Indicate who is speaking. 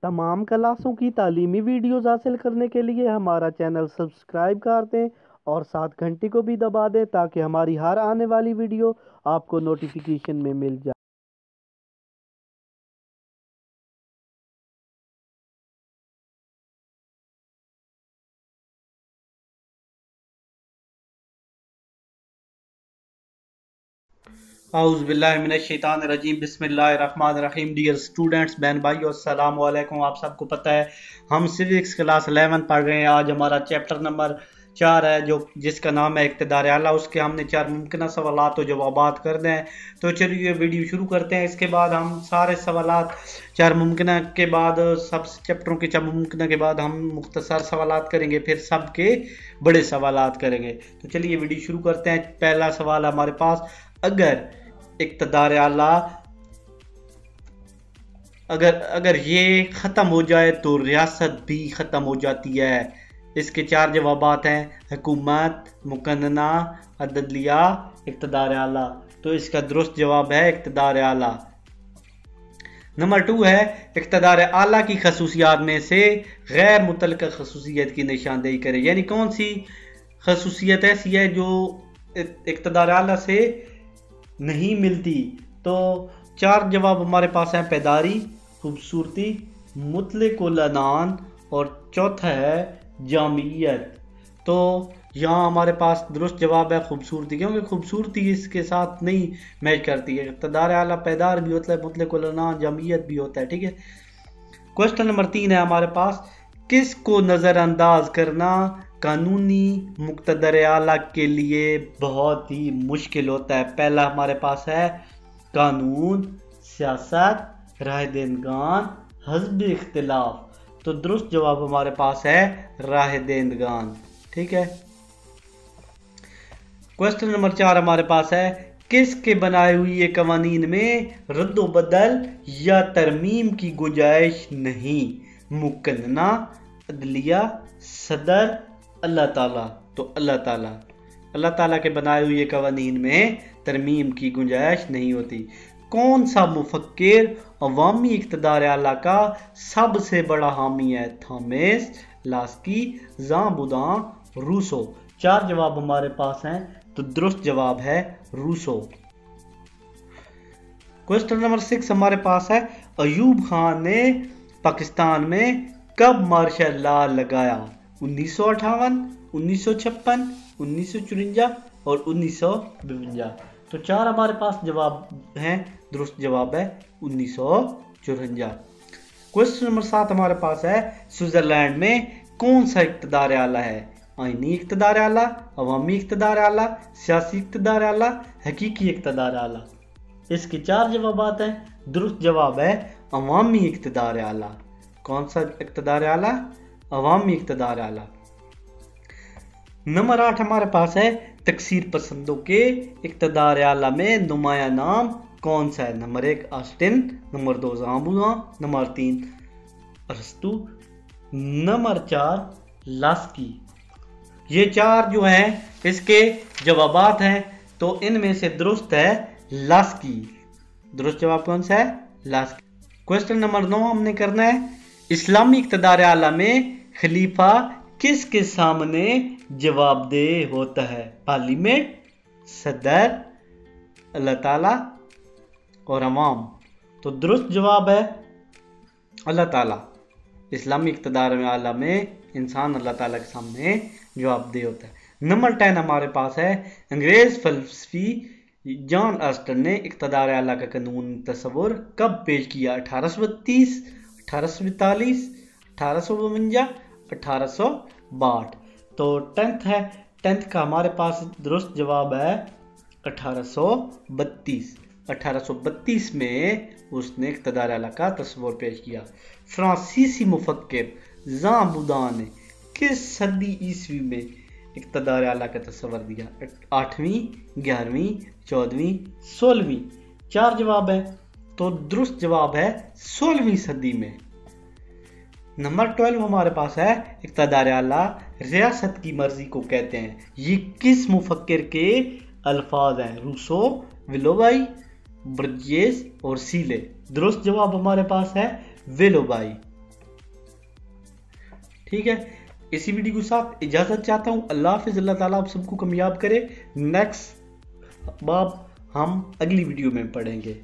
Speaker 1: तमाम क्लासों की तालीमी वीडियोज़ हासिल करने के लिए हमारा चैनल सब्सक्राइब कर दें और साथ घंटी को भी दबा दें ताकि हमारी हर आने वाली वीडियो आपको नोटिफिकेशन में मिल जाए।
Speaker 2: औज़ुबिल्लाहिमिनश्शैतानिर्रजीम बिस्मिल्लाहिर्रहमानिर्रहीम। डियर स्टूडेंट्स, बहन भाइयों, अस्सलाम वालेकुम। आप सबको पता है हम सिविक्स क्लास 11 पढ़ रहे हैं। आज हमारा चैप्टर नंबर 4 है जो जिसका नाम है इक़्तिदार आला। उसके हमने 4 मुमकिन सवालात और जवाबात कर दें। तो चलिए वीडियो शुरू करते हैं। इसके बाद हम सारे सवालात 4 मुमकिन के बाद सब चैप्टरों के 4 मुमकिन के बाद हम मुख्तसर सवालात करेंगे, फिर सब के बड़े सवालात करेंगे। तो चलिए वीडियो शुरू करते हैं। पहला सवाल हमारे पास, अगर इक़्तिदार आला अगर ये ख़त्म हो जाए तो रियासत भी ख़त्म हो जाती है। इसके 4 जवाबात हैं, हुकूमत, मुकन्ना, अदलिया, इक़्तिदार आला। तो इसका दुरुस्त जवाब है इक़्तिदार आला। नंबर 2 है, इक़्तिदार आला की खसूसियात में से गैर मुतल्लक़ा खसूसियत की निशानदेही करें। यानी कौन सी खसूसियत ऐसी है जो इक़्तिदार आला से नहीं मिलती। तो 4 जवाब हमारे पास हैं, पैदारी, खूबसूरती, मुतलक़ुल अनान और चौथा है जामियत। तो यहाँ हमारे पास दुरुस्त जवाब है खूबसूरती, क्योंकि खूबसूरती इसके साथ नहीं मैच करती है। इक़्तिदार आला पैदार भी होता है, मुतलक़ुल अनान जामियत भी होता है। ठीक है। क्वेश्चन नंबर 3 है हमारे पास, किसको नज़रअंदाज करना कानूनी मुक़्तदर आला के लिए बहुत ही मुश्किल होता है। पहला हमारे पास है कानून, सियासत, राय देनगान, हज़्ब इख्तिलाफ। तो दुरुस्त जवाब हमारे पास है राय देनगान। ठीक है। क्वेश्चन नंबर 4 हमारे पास है, किसके बनाए हुए कवानीन में रद्दो बदल या तरमीम की गुंजाइश नहीं। मुकन्ना, अदलिया, सदर, अल्लाह ताला। तो अल्लाह ताला के बनाए हुए कवानीन में तरमीम की गुंजाइश नहीं होती। कौन सा मुफक्किर अवामी इक़्तिदार आला का सबसे बड़ा हामी है। थॉमस, लास्की, ज़ां बुदां, रूसो। 4 जवाब हमारे पास हैं, तो दुरुस्त जवाब है रूसो। क्वेश्चन नंबर 6 हमारे पास है, अयूब खान ने पाकिस्तान में कब मार्शल लॉ लगाया। 1958, 1956, 1954 और 1952। तो 4 हमारे पास जवाब हैं, दुरुस्त जवाब है 1954। क्वेश्चन नंबर 7 हमारे पास है, स्विट्जरलैंड में कौन सा इक़्तिदार आला है। आईनी इक़्तिदार आला, अवामी इक़्तिदार आला, सियासी इक़्तिदार आला, हकीकी इक़्तिदार आला। इसके 4 जवाबात हैं। दुरुस्त जवाब है अवामी इक़्तिदार आला। कौन सा इक़्तिदार आला? अवामी इक़्तिदार आला। नंबर 8 हमारे पास है, तकसीर पसंदों के इक़्तिदार आला में नुमाया नाम कौन सा है। नंबर 1 ऑस्टिन, नंबर 2 ज़ां बुदां, नंबर 3 अरस्तू, नंबर 4 लास्की। ये 4 जो हैं इसके जवाबात हैं। तो इनमें से दुरुस्त है लास्की। दुरुस्त जवाब कौन सा है? लास्की। क्वेश्चन नंबर 9 हमने करना है, इस्लामी इक़्तिदार आला में खलीफा किसके सामने जवाबदेह होता है। पार्लियामेंट, सदर, अल्लाह ताला और अवाम। तो दुरुस्त जवाब है अल्लाह ताला। इस्लामी इक़्तिदार आला में इंसान अल्लाह ताला के सामने जवाबदेह होता है। नंबर 10 हमारे पास है, अंग्रेज फलसफी जॉन ऑस्टन ने इक़्तिदार आला का कानून तस्वुर कब पेश किया। 1832, 1842, 1852, 1862। तो 10th है, 10th का हमारे पास दुरुस्त जवाब है 1832। 1832 में उसने इक़्तिदार आला का तस्वुर पेश किया। फ्रांसीसी मुफक्किर ज़ां बुदां ने किस सदी ईस्वी में इक़्तिदार आला का तस्वर दिया। 8वीं, 11वीं, 14वीं, 16वीं। 4 जवाब है। तो दुरुस्त जवाब है 16वीं सदी में। नंबर 12 हमारे पास है, इक़्तिदार आला रियासत की मर्जी को कहते हैं। ये किस मुफक्किर के अल्फाज हैं। रूसो, विलोबाई, ब्रजेस और सीले। दुरुस्त जवाब हमारे पास है विलोबाई। ठीक है, इसी वीडियो के साथ इजाज़त चाहता हूँ। अल्लाह हाफिज़। अल्लाह ताला आप सबको कामयाब करे। नेक्स्ट बाब हम अगली वीडियो में पढ़ेंगे।